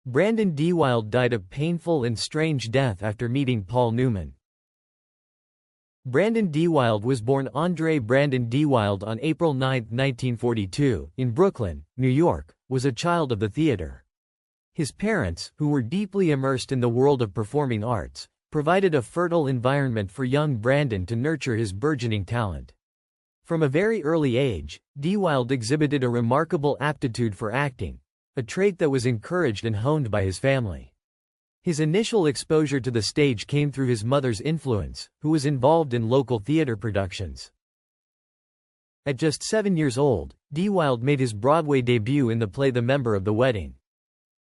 Brandon DeWilde died a painful and strange death after meeting Paul Newman. Brandon DeWilde was born Andre Brandon DeWilde on April 9, 1942, in Brooklyn, New York, was a child of the theater. His parents, who were deeply immersed in the world of performing arts, provided a fertile environment for young Brandon to nurture his burgeoning talent. From a very early age, DeWilde exhibited a remarkable aptitude for acting, a trait that was encouraged and honed by his family. His initial exposure to the stage came through his mother's influence, who was involved in local theater productions. At just 7 years old, DeWilde made his Broadway debut in the play The Member of the Wedding.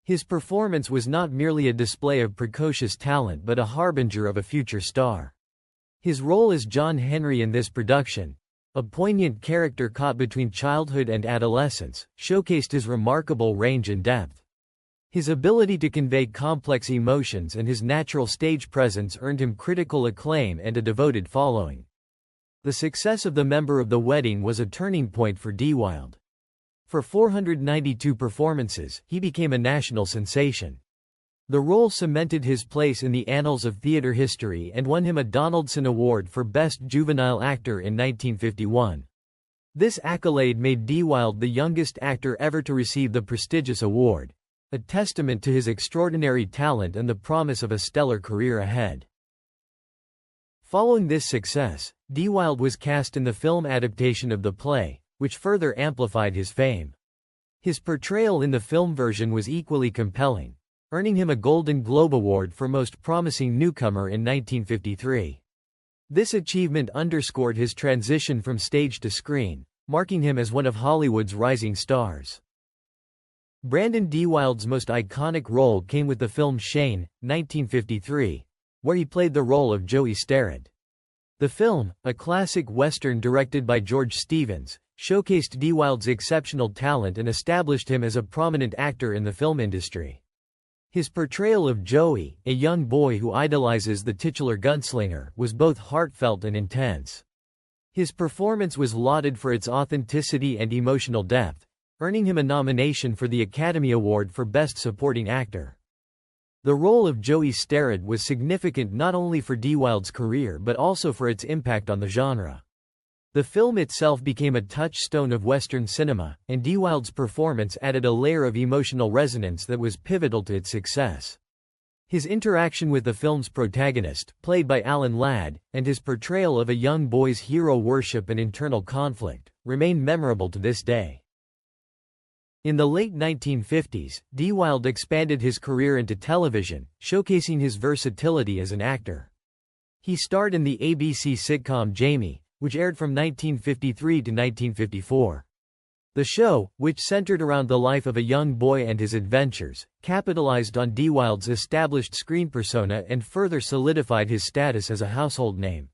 His performance was not merely a display of precocious talent but a harbinger of a future star. His role as John Henry in this production, a poignant character caught between childhood and adolescence, showcased his remarkable range and depth. His ability to convey complex emotions and his natural stage presence earned him critical acclaim and a devoted following. The success of The Member of the Wedding was a turning point for DeWilde. For 492 performances, he became a national sensation. The role cemented his place in the annals of theater history and won him a Donaldson Award for Best Juvenile Actor in 1951. This accolade made DeWilde the youngest actor ever to receive the prestigious award, a testament to his extraordinary talent and the promise of a stellar career ahead. Following this success, DeWilde was cast in the film adaptation of the play, which further amplified his fame. His portrayal in the film version was equally compelling, earning him a Golden Globe Award for Most Promising Newcomer in 1953. This achievement underscored his transition from stage to screen, marking him as one of Hollywood's rising stars. Brandon DeWilde's most iconic role came with the film Shane, 1953, where he played the role of Joey Starrett. The film, a classic Western directed by George Stevens, showcased DeWilde's exceptional talent and established him as a prominent actor in the film industry. His portrayal of Joey, a young boy who idolizes the titular gunslinger, was both heartfelt and intense. His performance was lauded for its authenticity and emotional depth, earning him a nomination for the Academy Award for Best Supporting Actor. The role of Joey Starrett was significant not only for DeWilde's career but also for its impact on the genre. The film itself became a touchstone of Western cinema, and DeWilde's performance added a layer of emotional resonance that was pivotal to its success. His interaction with the film's protagonist, played by Alan Ladd, and his portrayal of a young boy's hero worship and internal conflict, remain memorable to this day. In the late 1950s, DeWilde expanded his career into television, showcasing his versatility as an actor. He starred in the ABC sitcom Jamie, which aired from 1953 to 1954. The show, which centered around the life of a young boy and his adventures, capitalized on DeWilde's established screen persona and further solidified his status as a household name.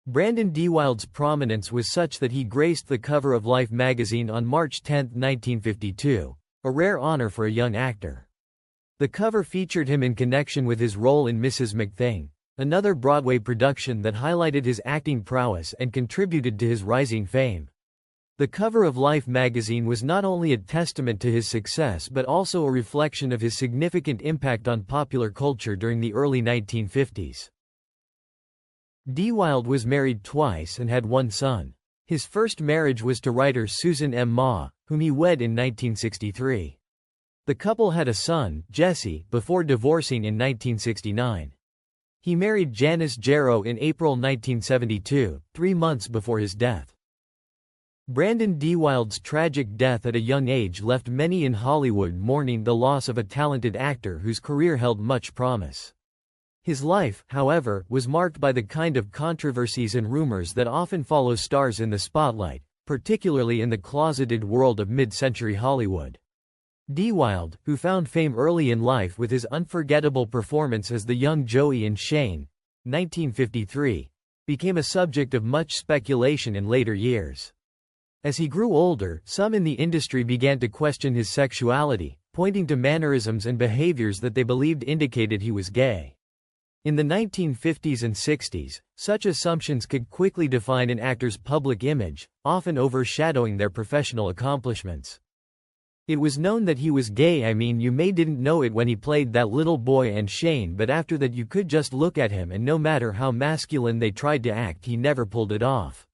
Brandon DeWilde's prominence was such that he graced the cover of Life magazine on March 10, 1952, a rare honor for a young actor. The cover featured him in connection with his role in Mrs. McThing, another Broadway production that highlighted his acting prowess and contributed to his rising fame. The cover of Life magazine was not only a testament to his success but also a reflection of his significant impact on popular culture during the early 1950s. DeWilde was married twice and had one son. His first marriage was to writer Susan M. Ma, whom he wed in 1963. The couple had a son, Jesse, before divorcing in 1969. He married Janice Jarrow in April 1972, 3 months before his death. Brandon DeWilde's tragic death at a young age left many in Hollywood mourning the loss of a talented actor whose career held much promise. His life, however, was marked by the kind of controversies and rumors that often follow stars in the spotlight, particularly in the closeted world of mid-century Hollywood. DeWilde, who found fame early in life with his unforgettable performance as the young Joey in Shane, 1953, became a subject of much speculation in later years. As he grew older, some in the industry began to question his sexuality, pointing to mannerisms and behaviors that they believed indicated he was gay. In the 1950s and 60s, such assumptions could quickly define an actor's public image, often overshadowing their professional accomplishments. It was known that he was gay. I mean, you may didn't know it when he played that little boy and Shane, but after that you could just look at him and no matter how masculine they tried to act, he never pulled it off.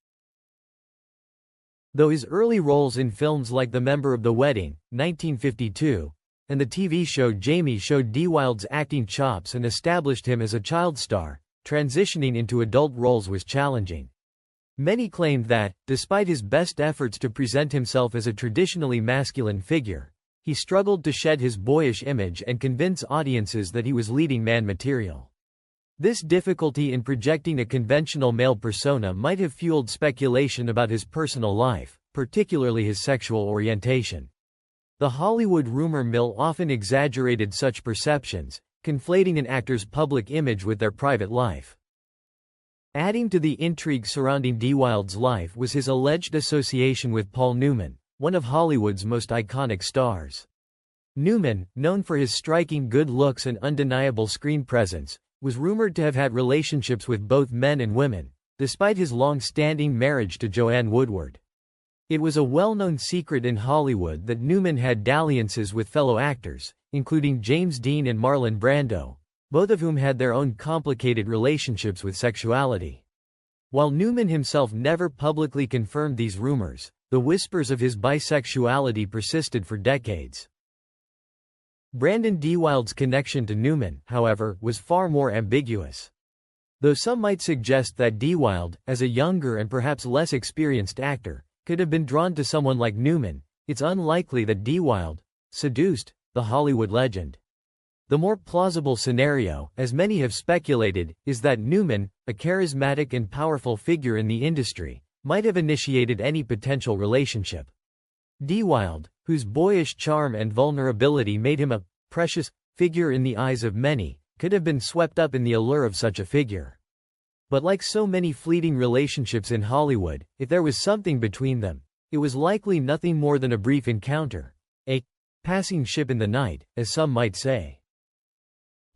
Though his early roles in films like The Member of the Wedding, 1952, and the TV show Jamie showed DeWilde's acting chops and established him as a child star, transitioning into adult roles was challenging. Many claimed that, despite his best efforts to present himself as a traditionally masculine figure, he struggled to shed his boyish image and convince audiences that he was leading man material. This difficulty in projecting a conventional male persona might have fueled speculation about his personal life, particularly his sexual orientation. The Hollywood rumor mill often exaggerated such perceptions, conflating an actor's public image with their private life. Adding to the intrigue surrounding DeWilde's life was his alleged association with Paul Newman, one of Hollywood's most iconic stars. Newman, known for his striking good looks and undeniable screen presence, was rumored to have had relationships with both men and women, despite his long-standing marriage to Joanne Woodward. It was a well-known secret in Hollywood that Newman had dalliances with fellow actors, including James Dean and Marlon Brando, both of whom had their own complicated relationships with sexuality. While Newman himself never publicly confirmed these rumors, the whispers of his bisexuality persisted for decades. Brandon DeWilde's connection to Newman, however, was far more ambiguous. Though some might suggest that DeWilde, as a younger and perhaps less experienced actor, could have been drawn to someone like Newman, it's unlikely that DeWilde seduced the Hollywood legend. The more plausible scenario, as many have speculated, is that Newman, a charismatic and powerful figure in the industry, might have initiated any potential relationship. DeWilde, whose boyish charm and vulnerability made him a precious figure in the eyes of many, could have been swept up in the allure of such a figure. But like so many fleeting relationships in Hollywood, if there was something between them, it was likely nothing more than a brief encounter, a passing ship in the night, as some might say.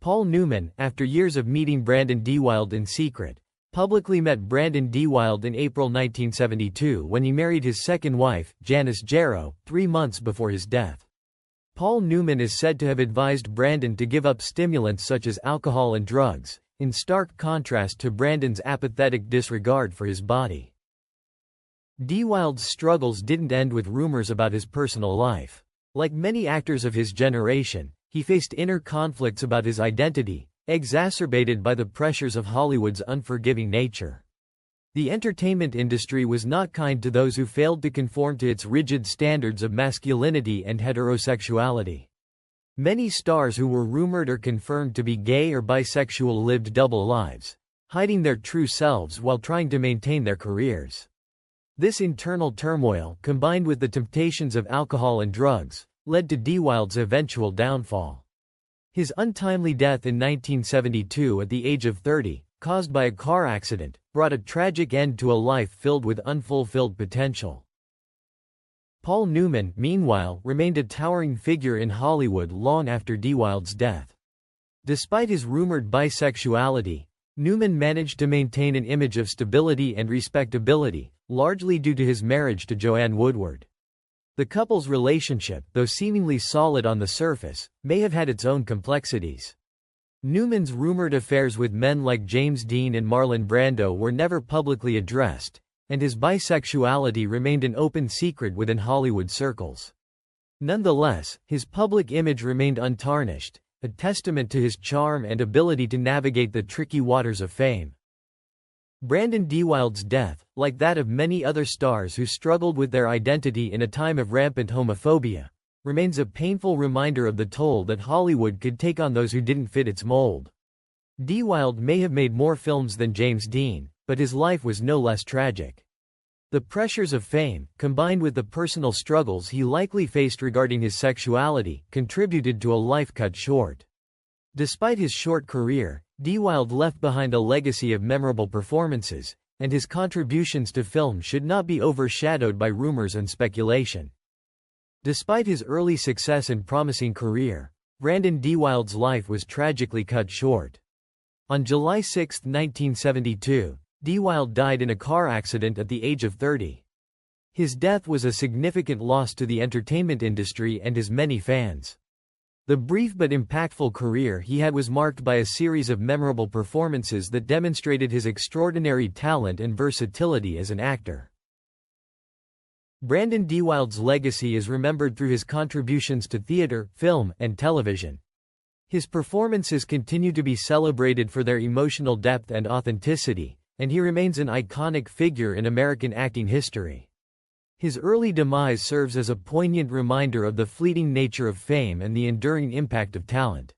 Paul Newman, after years of meeting Brandon DeWilde in secret, publicly met Brandon DeWilde in April 1972 when he married his second wife, Janice Jarrow, 3 months before his death. Paul Newman is said to have advised Brandon to give up stimulants such as alcohol and drugs, in stark contrast to Brandon's apathetic disregard for his body. DeWilde's struggles didn't end with rumors about his personal life. Like many actors of his generation, he faced inner conflicts about his identity, exacerbated by the pressures of Hollywood's unforgiving nature. The entertainment industry was not kind to those who failed to conform to its rigid standards of masculinity and heterosexuality. Many stars who were rumored or confirmed to be gay or bisexual lived double lives, hiding their true selves while trying to maintain their careers. This internal turmoil, combined with the temptations of alcohol and drugs, led to DeWilde's eventual downfall. His untimely death in 1972 at the age of 30, caused by a car accident, brought a tragic end to a life filled with unfulfilled potential. Paul Newman, meanwhile, remained a towering figure in Hollywood long after DeWilde's death. Despite his rumored bisexuality, Newman managed to maintain an image of stability and respectability, largely due to his marriage to Joanne Woodward. The couple's relationship, though seemingly solid on the surface, may have had its own complexities. Newman's rumored affairs with men like James Dean and Marlon Brando were never publicly addressed, and his bisexuality remained an open secret within Hollywood circles. Nonetheless, his public image remained untarnished, a testament to his charm and ability to navigate the tricky waters of fame. Brandon DeWilde's death, like that of many other stars who struggled with their identity in a time of rampant homophobia, remains a painful reminder of the toll that Hollywood could take on those who didn't fit its mold. DeWilde may have made more films than James Dean, but his life was no less tragic. The pressures of fame, combined with the personal struggles he likely faced regarding his sexuality, contributed to a life cut short. Despite his short career, DeWilde left behind a legacy of memorable performances, and his contributions to film should not be overshadowed by rumors and speculation. Despite his early success and promising career, Brandon DeWilde's life was tragically cut short. On July 6, 1972, DeWilde died in a car accident at the age of 30. His death was a significant loss to the entertainment industry and his many fans. The brief but impactful career he had was marked by a series of memorable performances that demonstrated his extraordinary talent and versatility as an actor. Brandon DeWilde's legacy is remembered through his contributions to theater, film, and television. His performances continue to be celebrated for their emotional depth and authenticity, and he remains an iconic figure in American acting history. His early demise serves as a poignant reminder of the fleeting nature of fame and the enduring impact of talent.